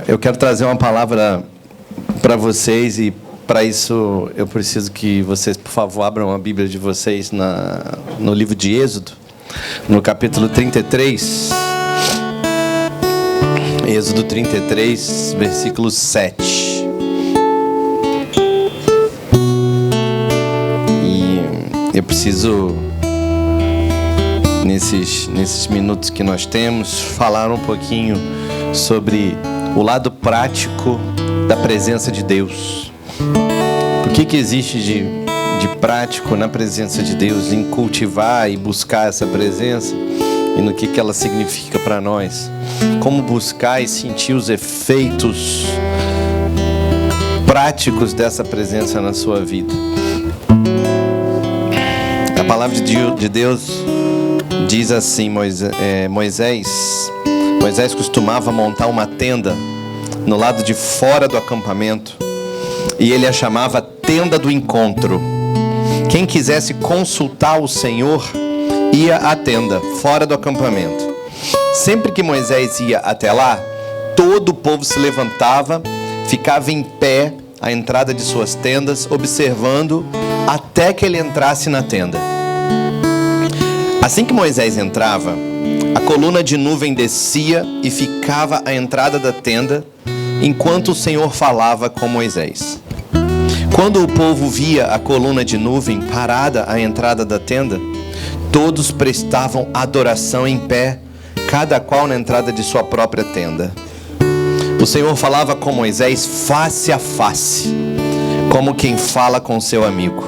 Eu quero trazer uma palavra para vocês e para isso eu preciso que vocês, por favor, abram a Bíblia de vocês no livro de Êxodo, no capítulo 33. Êxodo 33, versículo 7. E eu preciso, nesses minutos que nós temos, falar um pouquinho sobre o lado prático da presença de Deus. O que existe de prático na presença de Deus, em cultivar e buscar essa presença, e no que ela significa para nós. Como buscar e sentir os efeitos práticos dessa presença na sua vida. A palavra de Deus diz assim: Moisés costumava montar uma tenda no lado de fora do acampamento, e ele a chamava tenda do encontro. Quem quisesse consultar o Senhor ia à tenda, fora do acampamento. Sempre que Moisés ia até lá, todo o povo se levantava, ficava em pé à entrada de suas tendas, observando até que ele entrasse na tenda. Assim que Moisés entrava, a coluna de nuvem descia e ficava à entrada da tenda, enquanto o Senhor falava com Moisés. Quando o povo via a coluna de nuvem parada à entrada da tenda, todos prestavam adoração em pé, cada qual na entrada de sua própria tenda. O Senhor falava com Moisés face a face, como quem fala com seu amigo.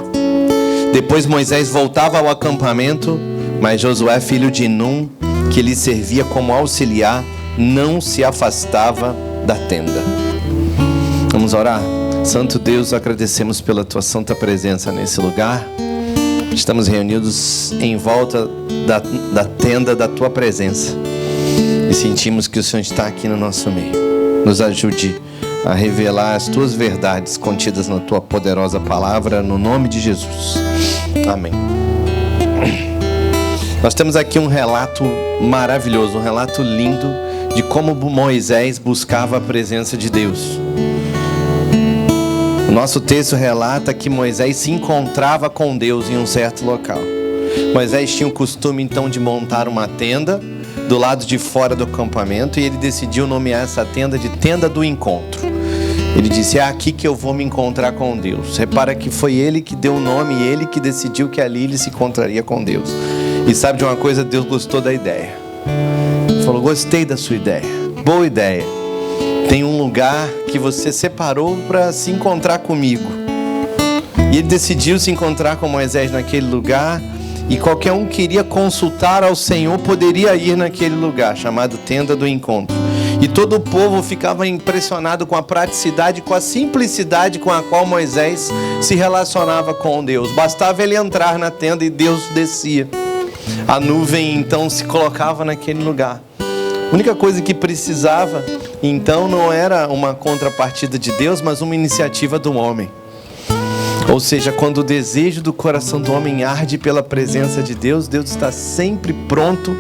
Depois Moisés voltava ao acampamento, mas Josué, filho de Num, que lhe servia como auxiliar, não se afastava da tenda. Vamos orar? Santo Deus, agradecemos pela tua santa presença nesse lugar. Estamos reunidos em volta da tenda da tua presença e sentimos que o Senhor está aqui no nosso meio. Nos ajude a revelar as tuas verdades contidas na tua poderosa palavra, no nome de Jesus. Amém. Nós temos aqui um relato maravilhoso, um relato lindo de como Moisés buscava a presença de Deus. O nosso texto relata que Moisés se encontrava com Deus em um certo local. Moisés tinha o costume então de montar uma tenda do lado de fora do acampamento, e ele decidiu nomear essa tenda de tenda do encontro. Ele disse: é aqui que eu vou me encontrar com Deus. Repara que foi ele que deu o nome e ele que decidiu que ali ele se encontraria com Deus. E sabe de uma coisa? Deus gostou da ideia. Ele falou: gostei da sua ideia, boa ideia. Tem um lugar que você separou para se encontrar comigo. E ele decidiu se encontrar com Moisés naquele lugar, e qualquer um que iria consultar ao Senhor poderia ir naquele lugar, chamado Tenda do Encontro. E todo o povo ficava impressionado com a praticidade, com a simplicidade com a qual Moisés se relacionava com Deus. Bastava ele entrar na tenda e Deus descia. A nuvem então se colocava naquele lugar. A única coisa que precisava então não era uma contrapartida de Deus, mas uma iniciativa do homem. Ou seja, quando o desejo do coração do homem arde pela presença de Deus, Deus está sempre pronto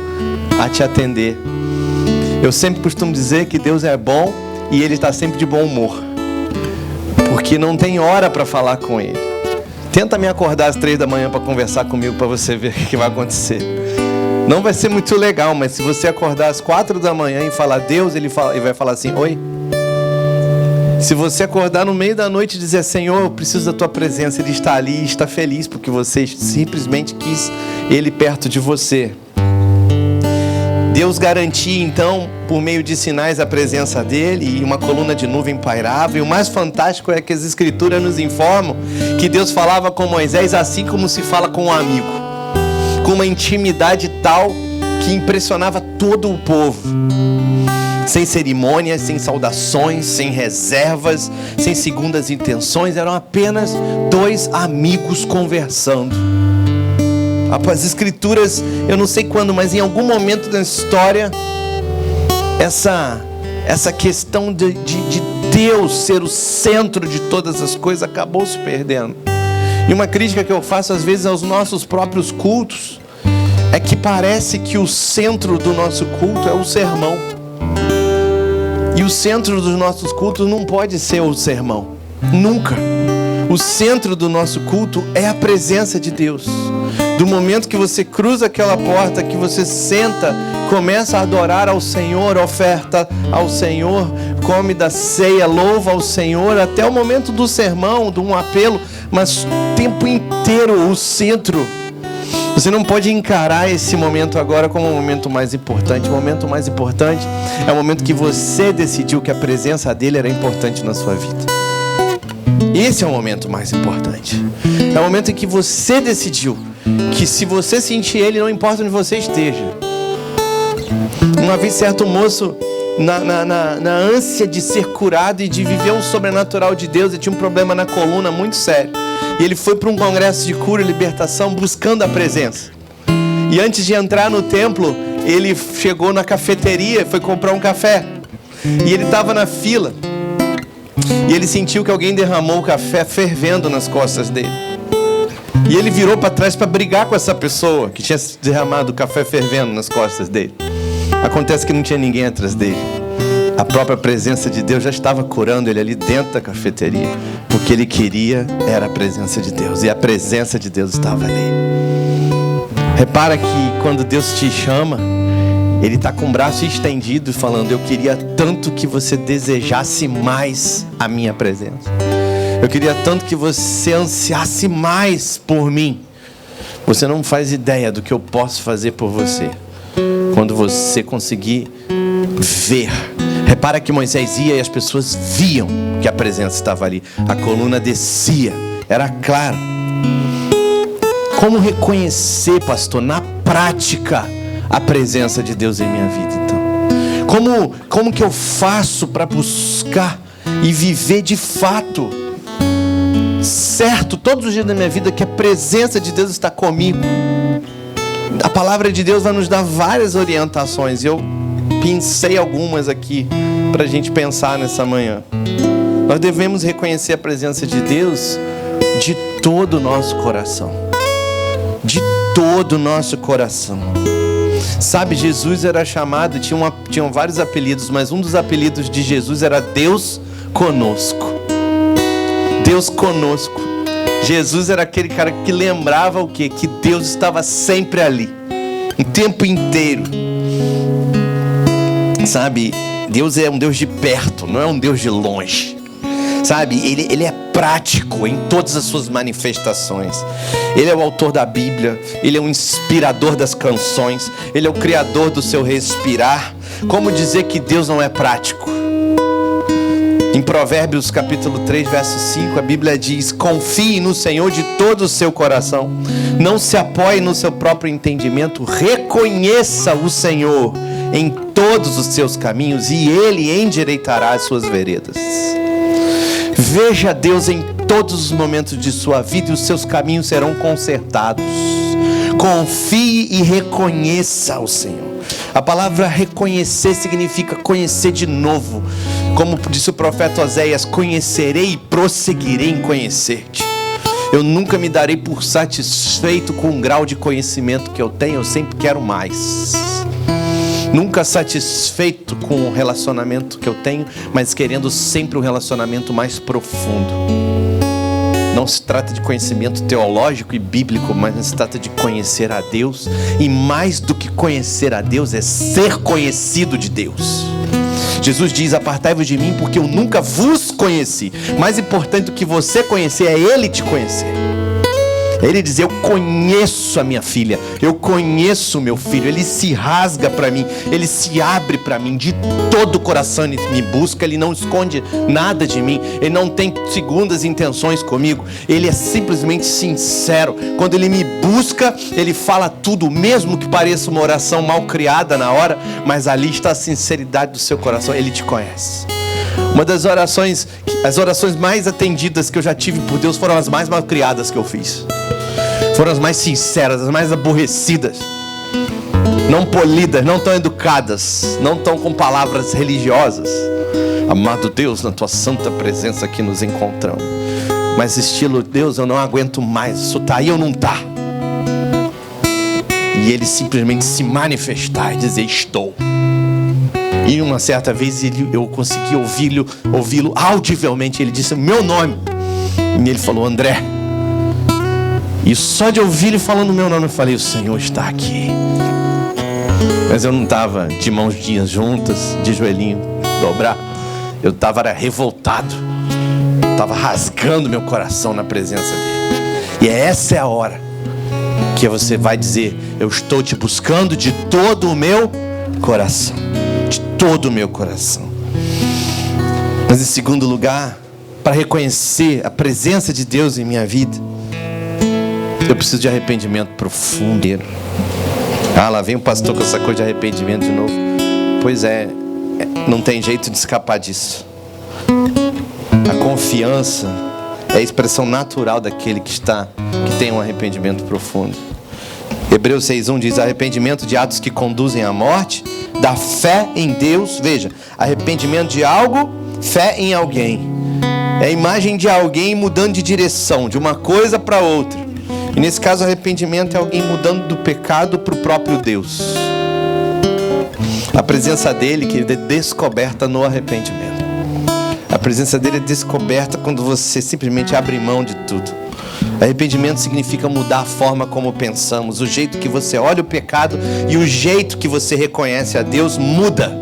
a te atender. Eu sempre costumo dizer que Deus é bom e Ele está sempre de bom humor, porque não tem hora para falar com Ele. Tenta me acordar às 3 da manhã para conversar comigo, para você ver o que vai acontecer. Não vai ser muito legal, mas se você acordar às 4 da manhã e falar Deus, ele vai falar assim: oi. Se você acordar no meio da noite e dizer: Senhor, eu preciso da tua presença, Ele está ali e está feliz porque você simplesmente quis Ele perto de você. Deus garantia então, por meio de sinais, a presença dele, e uma coluna de nuvem pairava. E o mais fantástico é que as escrituras nos informam que Deus falava com Moisés assim como se fala com um amigo, com uma intimidade tal que impressionava todo o povo. Sem cerimônias, sem saudações, sem reservas, sem segundas intenções. Eram apenas dois amigos conversando. As escrituras, eu não sei quando, mas em algum momento da história, essa questão de Deus ser o centro de todas as coisas acabou se perdendo. E uma crítica que eu faço às vezes aos nossos próprios cultos é que parece que o centro do nosso culto é o sermão. E o centro dos nossos cultos não pode ser o sermão. Nunca. O centro do nosso culto é a presença de Deus. Do momento que você cruza aquela porta, que você senta, começa a adorar ao Senhor, oferta ao Senhor, come da ceia, louva ao Senhor, até o momento do sermão, de um apelo, mas o tempo inteiro o centro. Você não pode encarar esse momento agora como o momento mais importante. O momento mais importante é o momento que você decidiu que a presença dele era importante na sua vida. Esse é o momento mais importante. É o momento em que você decidiu que se você sentir ele, não importa onde você esteja. Uma vez certo moço, na ânsia de ser curado e de viver um sobrenatural de Deus, ele tinha um problema na coluna muito sério. E ele foi para um congresso de cura e libertação buscando a presença. E antes de entrar no templo, ele chegou na cafeteria, foi comprar um café. E ele estava na fila. E ele sentiu que alguém derramou o café fervendo nas costas dele. E ele virou para trás para brigar com essa pessoa que tinha derramado o café fervendo nas costas dele. Acontece que não tinha ninguém atrás dele. A própria presença de Deus já estava curando ele ali dentro da cafeteria. Porque ele queria era a presença de Deus. E a presença de Deus estava ali. Repara que quando Deus te chama, Ele está com o braço estendido e falando: eu queria tanto que você desejasse mais a minha presença. Eu queria tanto que você ansiasse mais por mim. Você não faz ideia do que eu posso fazer por você quando você conseguir ver. Repara que Moisés ia e as pessoas viam que a presença estava ali. A coluna descia, era claro. Como reconhecer, pastor, na prática, a presença de Deus em minha vida, então? Como que eu faço para buscar e viver de fato, certo, todos os dias da minha vida, que a presença de Deus está comigo? A palavra de Deus vai nos dar várias orientações. Eu pensei algumas aqui para a gente pensar nessa manhã. Nós devemos reconhecer a presença de Deus de todo o nosso coração. De todo o nosso coração. Sabe, Jesus era chamado, tinham vários apelidos, mas um dos apelidos de Jesus era Deus conosco. Deus conosco. Jesus era aquele cara que lembrava o quê? Que Deus estava sempre ali, o tempo inteiro. Sabe, Deus é um Deus de perto, não é um Deus de longe. Sabe, Ele é prático em todas as suas manifestações. Ele é o autor da Bíblia, Ele é o inspirador das canções, Ele é o criador do seu respirar. Como dizer que Deus não é prático? Em Provérbios capítulo 3, verso 5, a Bíblia diz: confie no Senhor de todo o seu coração, não se apoie no seu próprio entendimento, reconheça o Senhor em todos os seus caminhos e Ele endireitará as suas veredas. Veja Deus em todos os momentos de sua vida e os seus caminhos serão consertados. Confie e reconheça o Senhor. A palavra reconhecer significa conhecer de novo. Como disse o profeta Oséias: conhecerei e prosseguirei em conhecer-te. Eu nunca me darei por satisfeito com o grau de conhecimento que eu tenho, eu sempre quero mais. Nunca satisfeito com o relacionamento que eu tenho, mas querendo sempre um relacionamento mais profundo. Não se trata de conhecimento teológico e bíblico, mas se trata de conhecer a Deus. E mais do que conhecer a Deus, é ser conhecido de Deus. Jesus diz: apartai-vos de mim, porque eu nunca vos conheci. Mais importante do que você conhecer é Ele te conhecer. Ele diz: eu conheço a minha filha, eu conheço o meu filho. Ele se rasga para mim, ele se abre para mim de todo o coração. Ele me busca, ele não esconde nada de mim, ele não tem segundas intenções comigo, ele é simplesmente sincero. Quando ele me busca, ele fala tudo, mesmo que pareça uma oração mal criada na hora, mas ali está a sinceridade do seu coração. Ele te conhece. Uma das orações, as orações mais atendidas que eu já tive por Deus foram as mais mal criadas que eu fiz. Foram as mais sinceras, as mais aborrecidas, não polidas, não tão educadas, não tão com palavras religiosas. Amado Deus, na tua santa presença aqui nos encontramos. Mas estilo: Deus, eu não aguento mais, isso tá aí ou não tá? E Ele simplesmente se manifestar e dizer: estou. E uma certa vez eu consegui ouvi-lo audivelmente. Ele disse o meu nome. E ele falou: André. E só de ouvir ele falando o meu nome, eu falei: o Senhor está aqui. Mas eu não estava de mãozinhas juntas, de joelhinho dobrado. Eu estava revoltado. Estava rasgando meu coração na presença dele. E essa é a hora que você vai dizer: eu estou te buscando de todo o meu coração. De todo o meu coração. Mas em segundo lugar, para reconhecer a presença de Deus em minha vida, eu preciso de arrependimento profundo. Lá vem o pastor com essa coisa de arrependimento de novo. Pois é, não tem jeito de escapar disso. A confiança é a expressão natural daquele que tem um arrependimento profundo. Hebreus 6:1 diz: arrependimento de atos que conduzem à morte, da fé em Deus. Veja, arrependimento de algo, fé em alguém. É a imagem de alguém mudando de direção, de uma coisa para outra. E nesse caso, arrependimento é alguém mudando do pecado para o próprio Deus. A presença dele, que é descoberta no arrependimento. A presença dele é descoberta quando você simplesmente abre mão de tudo. Arrependimento significa mudar a forma como pensamos. O jeito que você olha o pecado e o jeito que você reconhece a Deus muda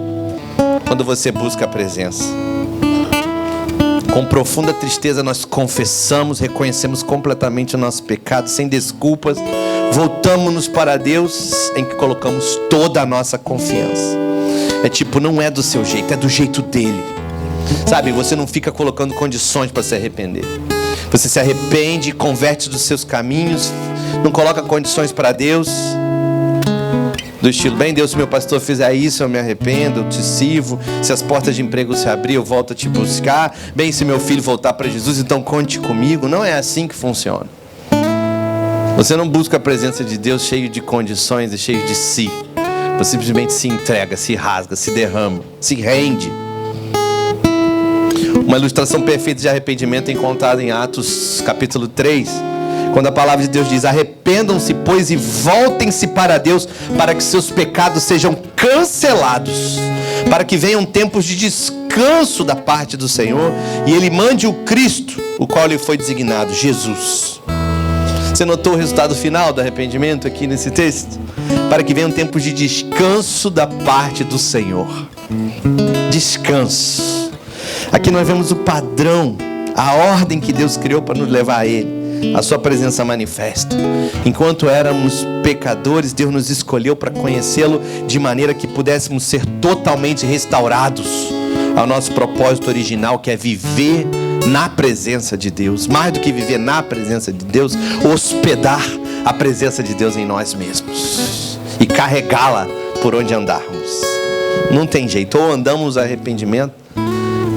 quando você busca a presença. Com profunda tristeza nós confessamos, reconhecemos completamente o nosso pecado, sem desculpas. Voltamos-nos para Deus, em que colocamos toda a nossa confiança. Não é do seu jeito, é do jeito dele. Sabe, você não fica colocando condições para se arrepender. Você se arrepende, converte dos seus caminhos, não coloca condições para Deus. Do estilo: bem, Deus, se meu pastor fizer isso, eu me arrependo, eu te sirvo. Se as portas de emprego se abrir, eu volto a te buscar. Bem, se meu filho voltar para Jesus, então conte comigo. Não é assim que funciona. Você não busca a presença de Deus cheio de condições e cheio de si. Você simplesmente se entrega, se rasga, se derrama, se rende. Uma ilustração perfeita de arrependimento é encontrada em Atos capítulo 3, quando a palavra de Deus diz: arrependam-se, pois, e voltem-se para Deus, para que seus pecados sejam cancelados, para que venham tempos de descanso da parte do Senhor, e Ele mande o Cristo, o qual lhe foi designado, Jesus. Você notou o resultado final do arrependimento aqui nesse texto? Para que venham tempos de descanso da parte do Senhor. Descanso. Aqui nós vemos o padrão, a ordem que Deus criou para nos levar a Ele, a sua presença manifesta. Enquanto éramos pecadores, Deus nos escolheu para conhecê-lo de maneira que pudéssemos ser totalmente restaurados ao nosso propósito original, que é viver na presença de Deus. Mais do que viver na presença de Deus, hospedar a presença de Deus em nós mesmos e carregá-la por onde andarmos. Não tem jeito, ou andamos arrependimento,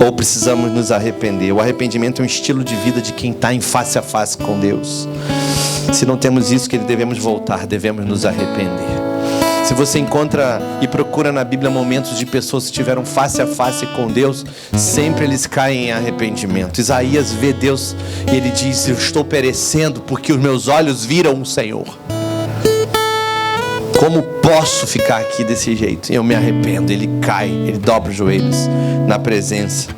ou precisamos nos arrepender. O arrependimento é um estilo de vida de quem está em face a face com Deus. Se não temos isso, que devemos voltar, devemos nos arrepender. Se você encontra e procura na Bíblia momentos de pessoas que estiveram face a face com Deus, sempre eles caem em arrependimento. Isaías vê Deus e ele diz: eu estou perecendo porque os meus olhos viram o Senhor. Como posso ficar aqui desse jeito? Eu me arrependo. Ele cai, ele dobra os joelhos na presença.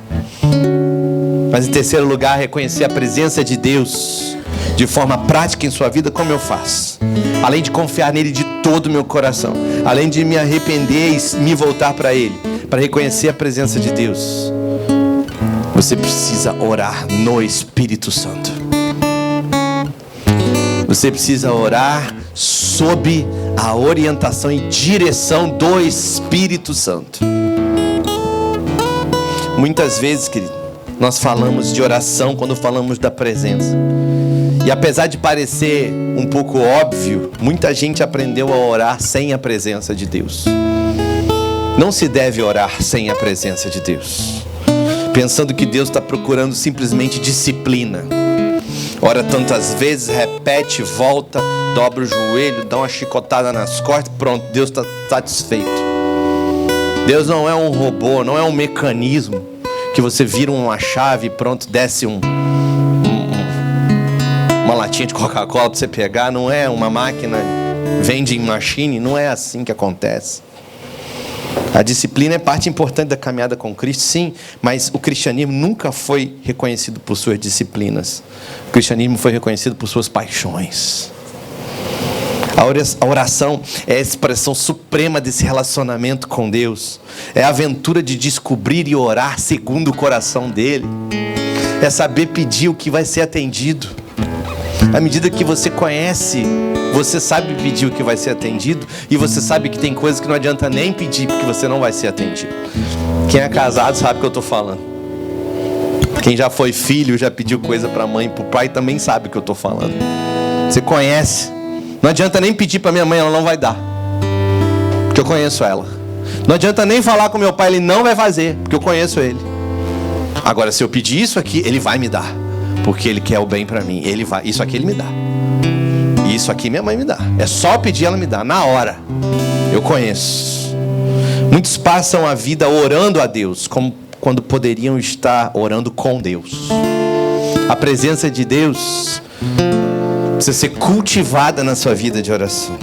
Mas em terceiro lugar, reconhecer a presença de Deus de forma prática em sua vida. Como eu faço? Além de confiar nele de todo o meu coração, além de me arrepender e me voltar para ele, para reconhecer a presença de Deus, você precisa orar no Espírito Santo. Você precisa orar sob a orientação e direção do Espírito Santo. Muitas vezes, querido, nós falamos de oração quando falamos da presença. E apesar de parecer um pouco óbvio, muita gente aprendeu a orar sem a presença de Deus. Não se deve orar sem a presença de Deus, pensando que Deus está procurando simplesmente disciplina. Ora tantas vezes, repete, volta, dobra o joelho, dá uma chicotada nas costas, pronto, Deus está satisfeito. Deus não é um robô, não é um mecanismo que você vira uma chave e pronto, desce uma latinha de Coca-Cola para você pegar. Não é uma máquina vending machine, não é assim que acontece. A disciplina é parte importante da caminhada com Cristo, sim, mas o cristianismo nunca foi reconhecido por suas disciplinas. O cristianismo foi reconhecido por suas paixões. A oração é a expressão suprema desse relacionamento com Deus. É a aventura de descobrir e orar segundo o coração dele. É saber pedir o que vai ser atendido. À medida que você conhece, você sabe pedir o que vai ser atendido, e você sabe que tem coisas que não adianta nem pedir, porque você não vai ser atendido. Quem é casado sabe o que eu estou falando. Quem já foi filho, já pediu coisa para a mãe e para o pai, também sabe o que eu estou falando. Você conhece. Não adianta nem pedir para minha mãe, ela não vai dar, porque eu conheço ela. Não adianta nem falar com meu pai, ele não vai fazer, porque eu conheço ele. Agora, se eu pedir isso aqui, ele vai me dar, porque ele quer o bem para mim. Ele vai, isso aqui ele me dá. Isso aqui minha mãe me dá. É só pedir, ela me dá, na hora. Eu conheço. Muitos passam a vida orando a Deus, como quando poderiam estar orando com Deus. A presença de Deus precisa ser cultivada na sua vida de oração.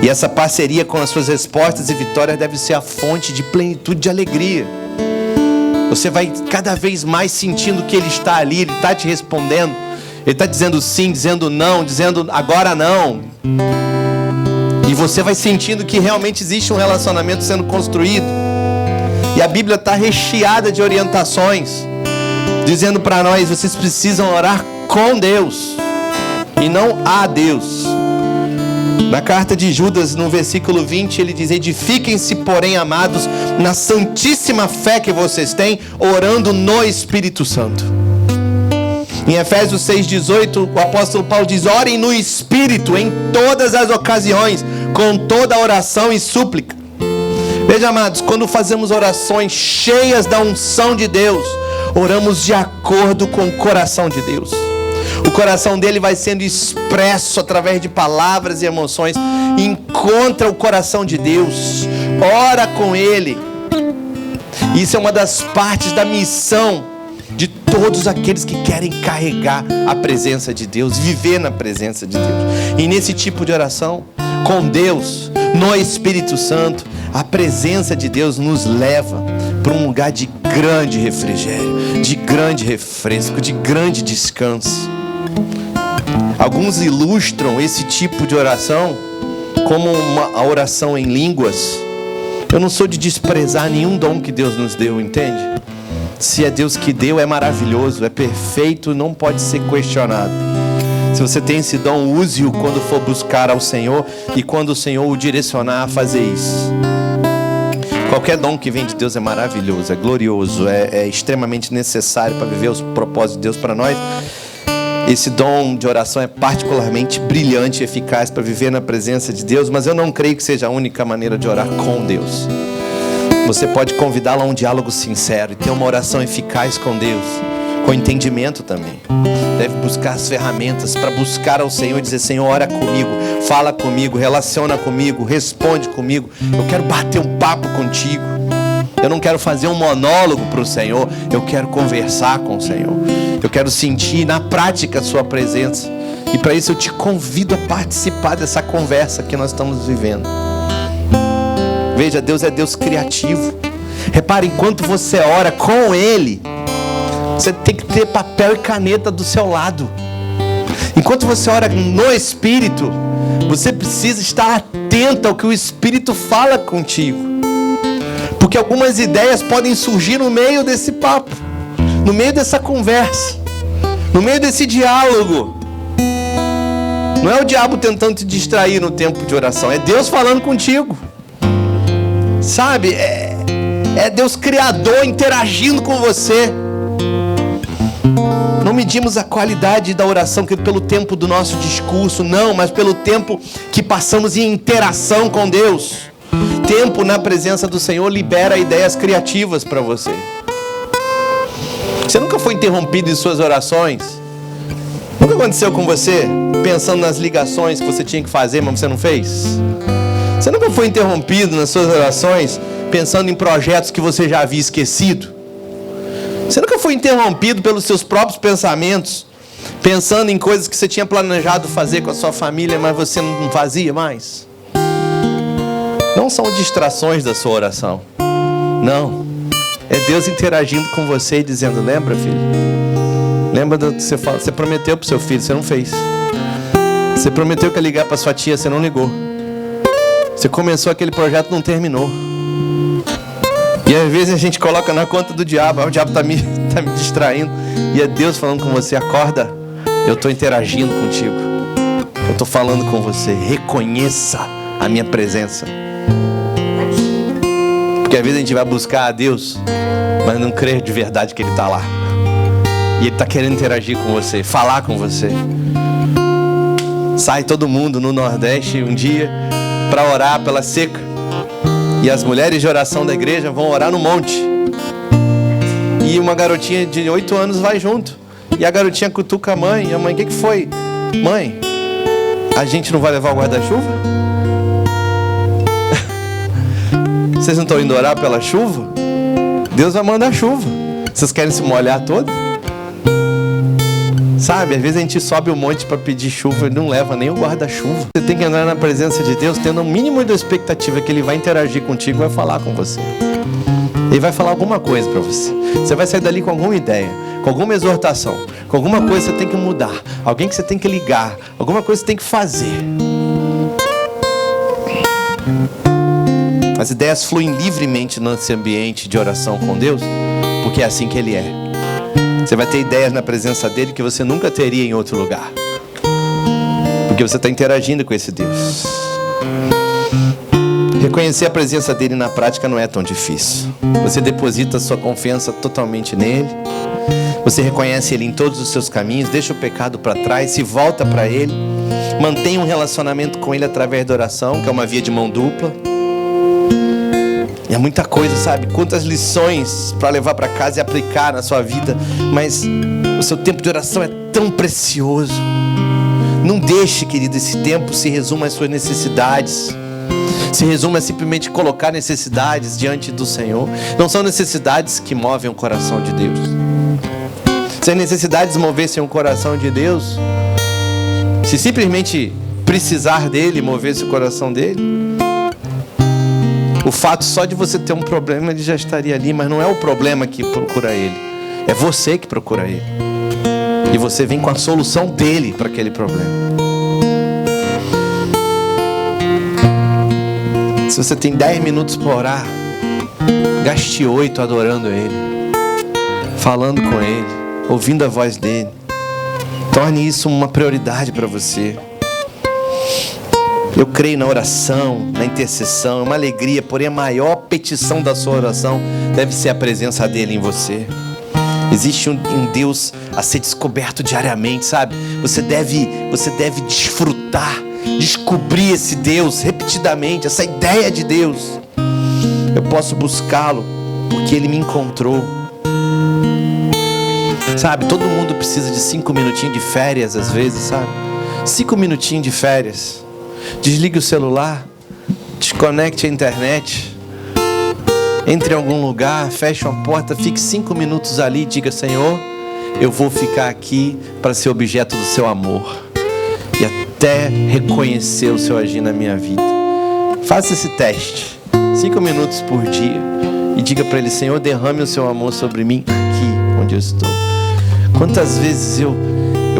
E essa parceria com as suas respostas e vitórias deve ser a fonte de plenitude de alegria. Você vai cada vez mais sentindo que Ele está ali, Ele está te respondendo. Ele está dizendo sim, dizendo não, dizendo agora não. E você vai sentindo que realmente existe um relacionamento sendo construído. E a Bíblia está recheada de orientações, dizendo para nós, vocês precisam orar com Deus e não a Deus. Na carta de Judas, no versículo 20, ele diz: edifiquem-se, porém, amados, na santíssima fé que vocês têm, orando no Espírito Santo. Em Efésios 6,18, o apóstolo Paulo diz: orem no Espírito em todas as ocasiões, com toda oração e súplica. Veja, amados, quando fazemos orações cheias da unção de Deus, oramos de acordo com o coração de Deus. O coração dele vai sendo expresso através de palavras e emoções. Encontra o coração de Deus, ora com Ele. Isso é uma das partes da missão de todos aqueles que querem carregar a presença de Deus, viver na presença de Deus. E nesse tipo de oração, com Deus, no Espírito Santo, a presença de Deus nos leva para um lugar de grande refrigério, de grande refresco, de grande descanso. Alguns ilustram esse tipo de oração como a oração em línguas. Eu não sou de desprezar nenhum dom que Deus nos deu, entende? Se é Deus que deu, é maravilhoso, é perfeito, não pode ser questionado. Se você tem esse dom, use-o quando for buscar ao Senhor e quando o Senhor o direcionar a fazer isso. Qualquer dom que vem de Deus é maravilhoso, é glorioso, é extremamente necessário para viver os propósitos de Deus para nós. Esse dom de oração é particularmente brilhante e eficaz para viver na presença de Deus, mas eu não creio que seja a única maneira de orar com Deus. Você pode convidá-lo a um diálogo sincero e ter uma oração eficaz com Deus, com entendimento também. Deve buscar as ferramentas para buscar ao Senhor e dizer: Senhor, ora comigo, fala comigo, relaciona comigo, responde comigo. Eu quero bater um papo contigo. Eu não quero fazer um monólogo para o Senhor, eu quero conversar com o Senhor. Eu quero sentir na prática a sua presença. E para isso eu te convido a participar dessa conversa que nós estamos vivendo. Veja, Deus é Deus criativo. Repare, enquanto você ora com Ele, você tem que ter papel e caneta do seu lado. Enquanto você ora no Espírito, você precisa estar atento ao que o Espírito fala contigo. Porque algumas ideias podem surgir no meio desse papo, no meio dessa conversa, no meio desse diálogo. Não é o diabo tentando te distrair no tempo de oração, é Deus falando contigo. Sabe, é Deus Criador interagindo com você. Não medimos a qualidade da oração pelo tempo do nosso discurso, não, mas pelo tempo que passamos em interação com Deus. Tempo na presença do Senhor libera ideias criativas para você. Você nunca foi interrompido em suas orações? Nunca aconteceu com você, pensando nas ligações que você tinha que fazer, mas você não fez? Você nunca foi interrompido nas suas orações, pensando em projetos que você já havia esquecido? Você nunca foi interrompido pelos seus próprios pensamentos, pensando em coisas que você tinha planejado fazer com a sua família, mas você não fazia mais? Não são distrações da sua oração. Não. É Deus interagindo com você e dizendo: lembra, filho? Lembra do que você prometeu para o seu filho, você não fez. Você prometeu que ia ligar para sua tia, você não ligou. Você começou aquele projeto, não terminou. E às vezes a gente coloca na conta do diabo. O diabo está me distraindo. E é Deus falando com você: acorda, eu estou interagindo contigo. Eu estou falando com você. Reconheça a minha presença. Porque às vezes a gente vai buscar a Deus, mas não crê de verdade que Ele está lá. E Ele está querendo interagir com você, falar com você. Sai todo mundo no Nordeste um dia para orar pela seca. E as mulheres de oração da igreja vão orar no monte. E uma garotinha de 8 anos vai junto. E a garotinha cutuca a mãe. E a mãe: o que foi? Mãe, a gente não vai levar o guarda-chuva? Vocês não estão indo orar pela chuva? Deus vai mandar chuva. Vocês querem se molhar todo? Sabe, às vezes a gente sobe um monte para pedir chuva e não leva nem o guarda-chuva. Você tem que entrar na presença de Deus tendo o mínimo de expectativa que Ele vai interagir contigo e vai falar com você. Ele vai falar alguma coisa para você. Você vai sair dali com alguma ideia, com alguma exortação, com alguma coisa que você tem que mudar, alguém que você tem que ligar, alguma coisa que você tem que fazer. As ideias fluem livremente nesse ambiente de oração com Deus, porque é assim que Ele é. Você vai ter ideias na presença dEle que você nunca teria em outro lugar, porque você está interagindo com esse Deus. Reconhecer a presença dEle na prática não é tão difícil. Você deposita a sua confiança totalmente nele. Você reconhece Ele em todos os seus caminhos, deixa o pecado para trás, se volta para Ele, mantém um relacionamento com Ele através da oração, que é uma via de mão dupla. E é muita coisa, sabe? Quantas lições para levar para casa e aplicar na sua vida. Mas o seu tempo de oração é tão precioso. Não deixe, querido, esse tempo se resuma às suas necessidades. Se resume a simplesmente colocar necessidades diante do Senhor. Não são necessidades que movem o coração de Deus. Se as necessidades movessem o coração de Deus, se simplesmente precisar dEle movesse o coração dEle, o fato só de você ter um problema, Ele já estaria ali. Mas não é o problema que procura Ele, é você que procura Ele. E você vem com a solução dEle para aquele problema. Se você tem 10 minutos para orar, gaste 8 adorando Ele, falando com Ele, ouvindo a voz dEle. Torne isso uma prioridade para você. Eu creio na oração, na intercessão, é uma alegria, porém a maior petição da sua oração deve ser a presença dEle em você. Existe um Deus a ser descoberto diariamente, sabe? Você deve desfrutar, descobrir esse Deus repetidamente, essa ideia de Deus. Eu posso buscá-lo porque Ele me encontrou. Sabe, todo mundo precisa de 5 minutinhos de férias às vezes, sabe? 5 minutinhos de férias. Desligue o celular, desconecte a internet, entre em algum lugar, feche uma porta, fique 5 minutos ali e diga: Senhor, eu vou ficar aqui para ser objeto do seu amor e até reconhecer o seu agir na minha vida. Faça esse teste, 5 minutos por dia, e diga para Ele: Senhor, derrame o seu amor sobre mim aqui onde eu estou. Quantas vezes eu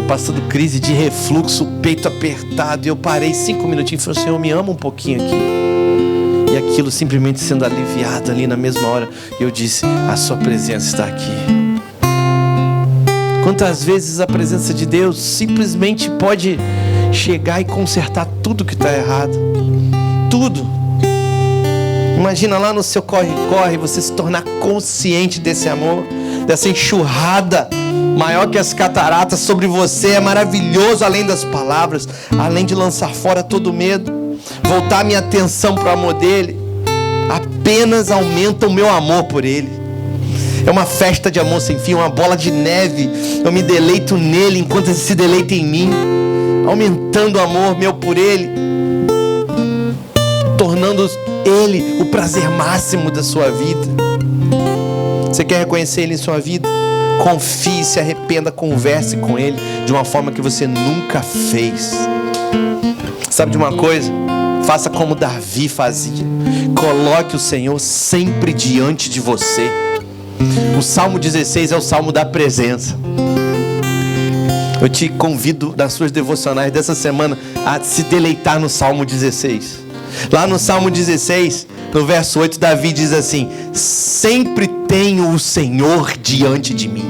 passando crise de refluxo, o peito apertado, e eu parei 5 minutinhos e falei: Senhor, me ama um pouquinho aqui. E aquilo simplesmente sendo aliviado ali na mesma hora, eu disse: a sua presença está aqui. Quantas vezes a presença de Deus simplesmente pode chegar e consertar tudo que está errado. Tudo. Imagina lá no seu corre-corre, você se tornar consciente desse amor, dessa enxurrada maior que as cataratas sobre você. É maravilhoso, além das palavras, além de lançar fora todo medo, voltar minha atenção para o amor dele, apenas aumenta o meu amor por ele. É uma festa de amor sem fim, uma bola de neve. Eu me deleito nele enquanto ele se deleita em mim, aumentando o amor meu por ele, tornando ele o prazer máximo da sua vida. Você quer reconhecer ele em sua vida? Confie, se arrependa, converse com ele de uma forma que você nunca fez. Sabe de uma coisa? Faça como Davi fazia. Coloque o Senhor sempre diante de você. O Salmo 16 é o Salmo da presença. Eu te convido nas suas devocionais dessa semana a se deleitar no Salmo 16. Lá no Salmo 16, no verso 8, Davi diz assim: sempre tenho o Senhor diante de mim.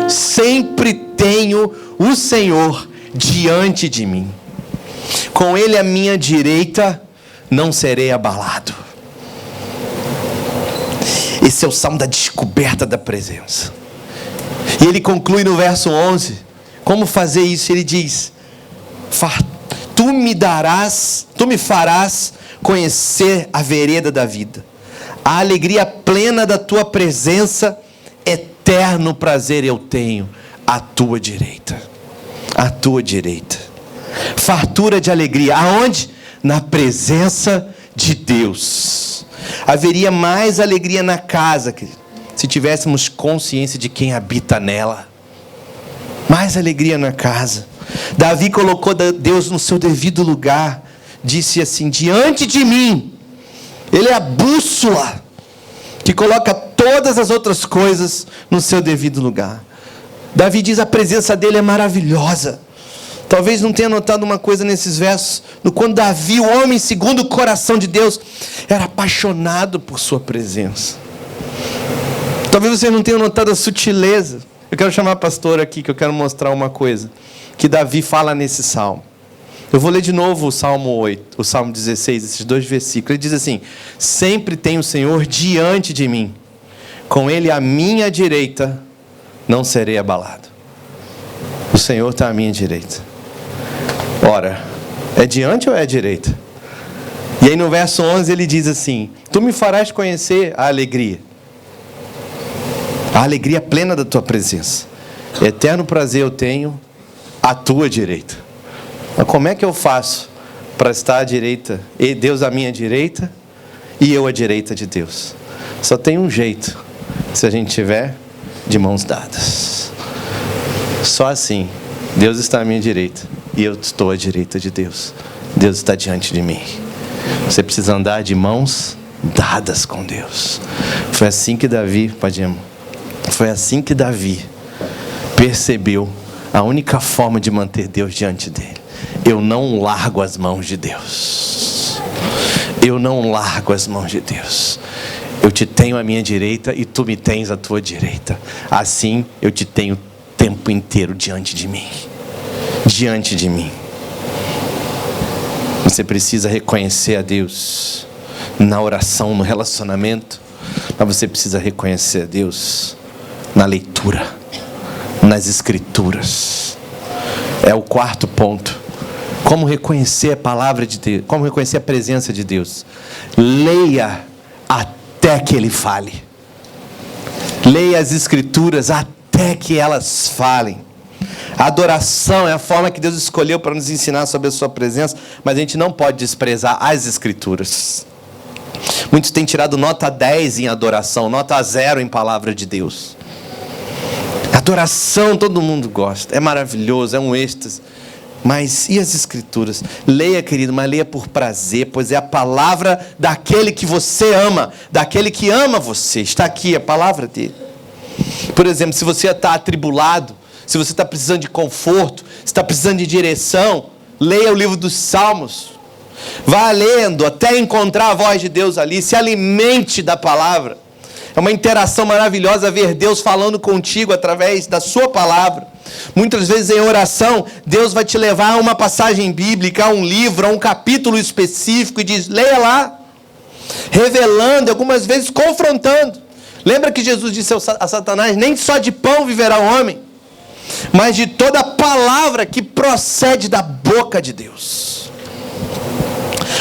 Sempre tenho o Senhor diante de mim. Com Ele à minha direita, não serei abalado. Esse é o Salmo da descoberta da presença. E ele conclui no verso 11, como fazer isso? Ele diz: tu me farás conhecer a vereda da vida. A alegria plena da tua presença, eterno prazer eu tenho à tua direita. À tua direita. Fartura de alegria. Aonde? Na presença de Deus. Haveria mais alegria na casa, se tivéssemos consciência de quem habita nela. Mais alegria na casa. Davi colocou Deus no seu devido lugar. Disse assim: diante de mim. Ele é a bússola que coloca todas as outras coisas no seu devido lugar. Davi diz: a presença dele é maravilhosa. Talvez não tenha notado uma coisa nesses versos. Quando Davi, o homem segundo o coração de Deus, era apaixonado por sua presença. Talvez você não tenha notado a sutileza. Eu quero chamar a pastora aqui, que eu quero mostrar uma coisa que Davi fala nesse salmo. Eu vou ler de novo o Salmo 8, o Salmo 16, esses dois versículos. Ele diz assim: sempre tem o Senhor diante de mim. Com Ele à minha direita, não serei abalado. O Senhor está à minha direita. Ora, é diante ou é direita? E aí no verso 11 ele diz assim: tu me farás conhecer a alegria plena da tua presença. Eterno prazer eu tenho à tua direita. Mas como é que eu faço para estar à direita, e Deus à minha direita e eu à direita de Deus? Só tem um jeito: se a gente estiver de mãos dadas. Só assim. Deus está à minha direita e eu estou à direita de Deus. Deus está diante de mim. Você precisa andar de mãos dadas com Deus. Foi assim que Davi, foi assim que Davi percebeu a única forma de manter Deus diante dele. Eu não largo as mãos de Deus. Eu não largo as mãos de Deus. Eu te tenho à minha direita e tu me tens à tua direita. Assim eu te tenho o tempo inteiro diante de mim. Diante de mim. Você precisa reconhecer a Deus na oração, no relacionamento. Mas você precisa reconhecer a Deus na leitura, nas escrituras. É o quarto ponto. Como reconhecer a palavra de Deus? Como reconhecer a presença de Deus? Leia até que Ele fale. Leia as escrituras até que elas falem. A adoração é a forma que Deus escolheu para nos ensinar sobre a sua presença, mas a gente não pode desprezar as escrituras. Muitos têm tirado nota 10 em adoração, nota 0 em palavra de Deus. Adoração todo mundo gosta, é maravilhoso, é um êxtase. Mas e as escrituras? Leia, querido, mas leia por prazer, pois é a palavra daquele que você ama, daquele que ama você. Está aqui a palavra dele. Por exemplo, se você está atribulado, se você está precisando de conforto, se está precisando de direção, leia o livro dos Salmos. Vá lendo até encontrar a voz de Deus ali. Se alimente da palavra. É uma interação maravilhosa ver Deus falando contigo através da sua palavra. Muitas vezes em oração, Deus vai te levar a uma passagem bíblica, a um livro, a um capítulo específico e diz: leia lá. Revelando, algumas vezes confrontando. Lembra que Jesus disse a Satanás: nem só de pão viverá o homem, mas de toda palavra que procede da boca de Deus.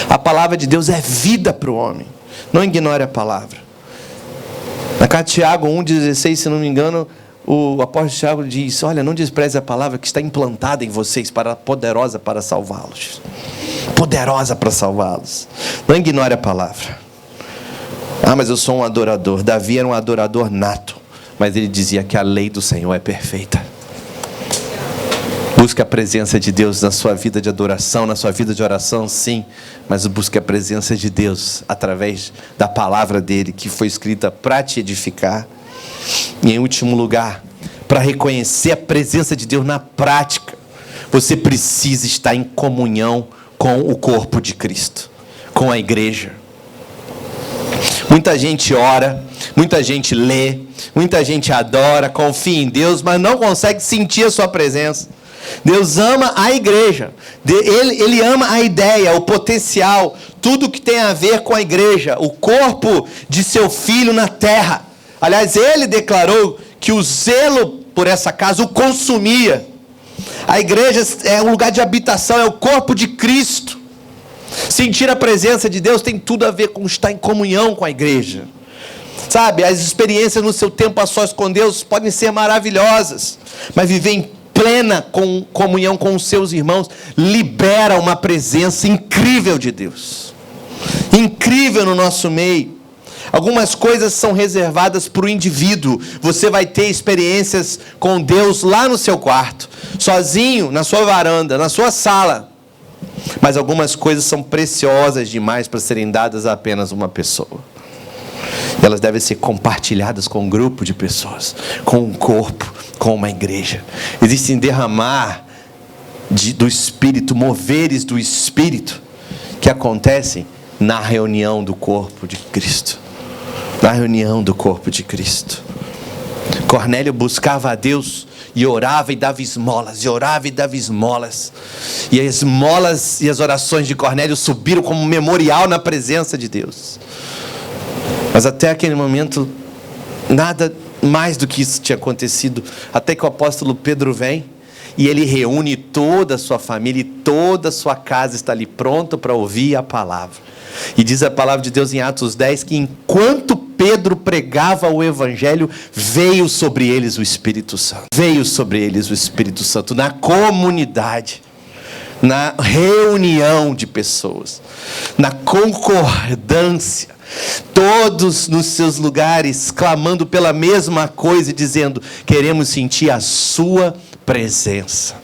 A palavra de Deus é vida para o homem. Não ignore a palavra. Na carta de Tiago 1,16, se não me engano, o apóstolo Tiago diz: olha, não despreze a palavra que está implantada em vocês, poderosa para salvá-los. Poderosa para salvá-los. Não ignore a palavra. Ah, mas eu sou um adorador. Davi era um adorador nato, mas ele dizia que a lei do Senhor é perfeita. Busque a presença de Deus na sua vida de adoração, na sua vida de oração, sim. Mas busque a presença de Deus através da palavra dele, que foi escrita para te edificar. E em último lugar, para reconhecer a presença de Deus na prática, você precisa estar em comunhão com o corpo de Cristo, com a igreja. Muita gente ora, muita gente lê, muita gente adora, confia em Deus, mas não consegue sentir a sua presença. Deus ama a igreja, Ele ama a ideia, o potencial, tudo que tem a ver com a igreja, o corpo de seu filho na terra. Aliás, Ele declarou que o zelo por essa casa o consumia. A igreja é um lugar de habitação, é o corpo de Cristo. Sentir a presença de Deus tem tudo a ver com estar em comunhão com a igreja. Sabe, as experiências no seu tempo a sós com Deus podem ser maravilhosas, mas viver em plena comunhão com os seus irmãos libera uma presença incrível de Deus. Incrível no nosso meio. Algumas coisas são reservadas para o indivíduo. Você vai ter experiências com Deus lá no seu quarto, sozinho, na sua varanda, na sua sala. Mas algumas coisas são preciosas demais para serem dadas a apenas uma pessoa. Elas devem ser compartilhadas com um grupo de pessoas, com um corpo, com uma igreja. Existem derramar do Espírito, moveres do Espírito, que acontecem na reunião do corpo de Cristo. Na reunião do corpo de Cristo. Cornélio buscava a Deus e orava e dava esmolas, e orava e dava esmolas. E as esmolas e as orações de Cornélio subiram como um memorial na presença de Deus. Mas até aquele momento, nada mais do que isso tinha acontecido, até que o apóstolo Pedro vem, e ele reúne toda a sua família, e toda a sua casa está ali pronta para ouvir a palavra. E diz a palavra de Deus em Atos 10, que enquanto Pedro pregava o evangelho, veio sobre eles o Espírito Santo. Veio sobre eles o Espírito Santo, na comunidade, na reunião de pessoas, na concordância, todos nos seus lugares, clamando pela mesma coisa e dizendo: queremos sentir a sua presença.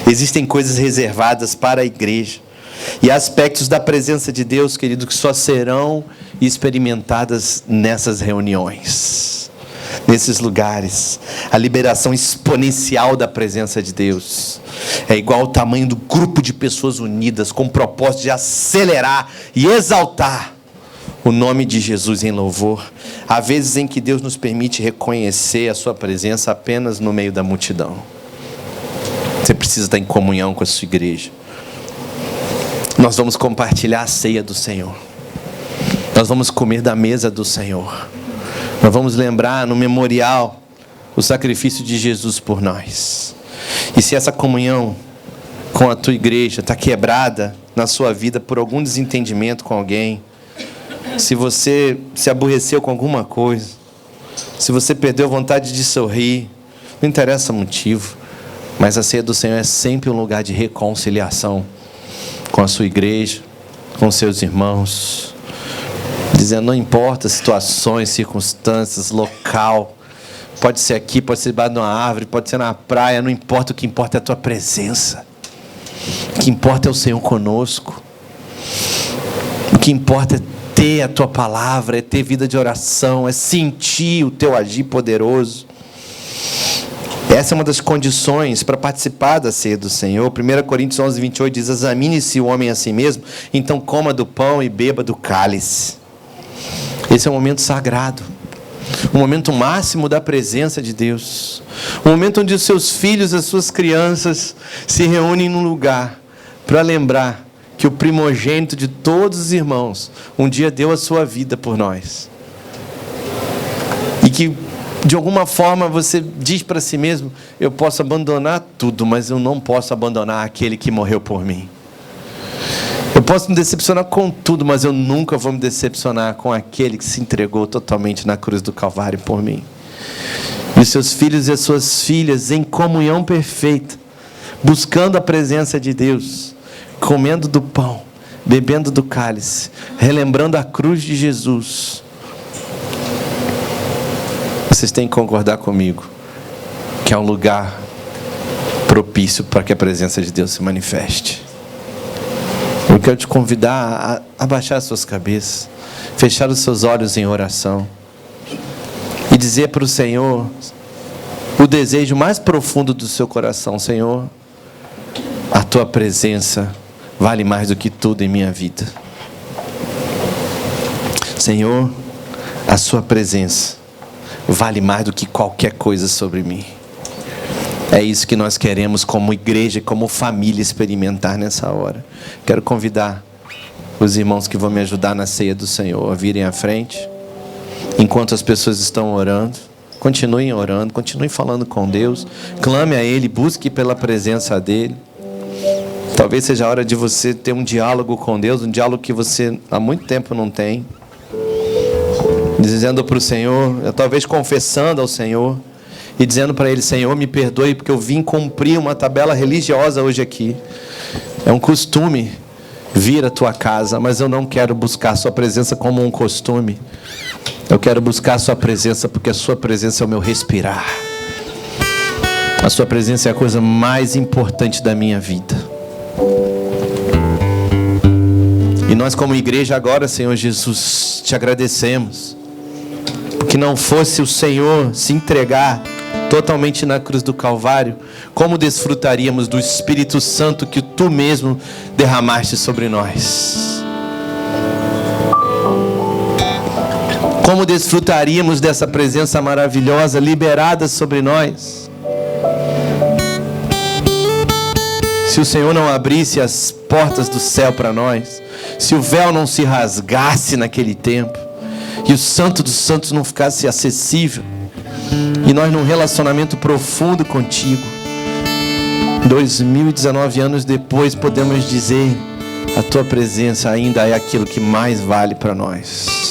Existem coisas reservadas para a igreja, e aspectos da presença de Deus, querido, que só serão experimentadas nessas reuniões, nesses lugares. A liberação exponencial da presença de Deus é igual ao tamanho do grupo de pessoas unidas, com o propósito de acelerar e exaltar o nome de Jesus em louvor. Há vezes em que Deus nos permite reconhecer a sua presença apenas no meio da multidão. Você precisa estar em comunhão com a sua igreja. Nós vamos compartilhar a ceia do Senhor. Nós vamos comer da mesa do Senhor. Nós vamos lembrar no memorial o sacrifício de Jesus por nós. E se essa comunhão com a tua igreja está quebrada na sua vida por algum desentendimento com alguém, se você se aborreceu com alguma coisa, se você perdeu a vontade de sorrir, não interessa o motivo, mas a ceia do Senhor é sempre um lugar de reconciliação com a sua igreja, com seus irmãos, dizendo: não importa situações, circunstâncias, local, pode ser aqui, pode ser debaixo de uma árvore, pode ser na praia, não importa, o que importa é a tua presença, o que importa é o Senhor conosco, o que importa é ter a tua palavra, é ter vida de oração, é sentir o teu agir poderoso. Essa é uma das condições para participar da ceia do Senhor. 1 Coríntios 11, 28 diz: examine-se o homem a si mesmo, então coma do pão e beba do cálice. Esse é um momento sagrado, um momento máximo da presença de Deus, um momento onde os seus filhos, as suas crianças se reúnem num lugar para lembrar que o primogênito de todos os irmãos um dia deu a sua vida por nós. E que de alguma forma você diz para si mesmo: eu posso abandonar tudo, mas eu não posso abandonar aquele que morreu por mim. Eu posso me decepcionar com tudo, mas eu nunca vou me decepcionar com aquele que se entregou totalmente na cruz do Calvário por mim. E os seus filhos e as suas filhas em comunhão perfeita, buscando a presença de Deus, comendo do pão, bebendo do cálice, relembrando a cruz de Jesus. Vocês têm que concordar comigo que é um lugar propício para que a presença de Deus se manifeste. Eu quero te convidar a abaixar as suas cabeças, fechar os seus olhos em oração e dizer para o Senhor o desejo mais profundo do seu coração: Senhor, a tua presença vale mais do que tudo em minha vida. Senhor, a sua presença vale mais do que qualquer coisa sobre mim. É isso que nós queremos como igreja, como família, experimentar nessa hora. Quero convidar os irmãos que vão me ajudar na ceia do Senhor a virem à frente. Enquanto as pessoas estão orando, continuem orando, continuem falando com Deus. Clame a Ele, busque pela presença dEle. Talvez seja a hora de você ter um diálogo com Deus, um diálogo que você há muito tempo não tem. Dizendo para o Senhor, talvez confessando ao Senhor e dizendo para Ele: Senhor, me perdoe porque eu vim cumprir uma tabela religiosa hoje aqui. É um costume vir à tua casa, mas eu não quero buscar a sua presença como um costume. Eu quero buscar a sua presença porque a sua presença é o meu respirar. A sua presença é a coisa mais importante da minha vida. E nós como igreja agora, Senhor Jesus, te agradecemos, porque não fosse o Senhor se entregar totalmente na cruz do Calvário, como desfrutaríamos do Espírito Santo que tu mesmo derramaste sobre nós? Como desfrutaríamos dessa presença maravilhosa liberada sobre nós? Se o Senhor não abrisse as portas do céu para nós, se o véu não se rasgasse naquele tempo, e o Santo dos Santos não ficasse acessível, e nós num relacionamento profundo contigo, 2019 anos depois podemos dizer: a tua presença ainda é aquilo que mais vale para nós.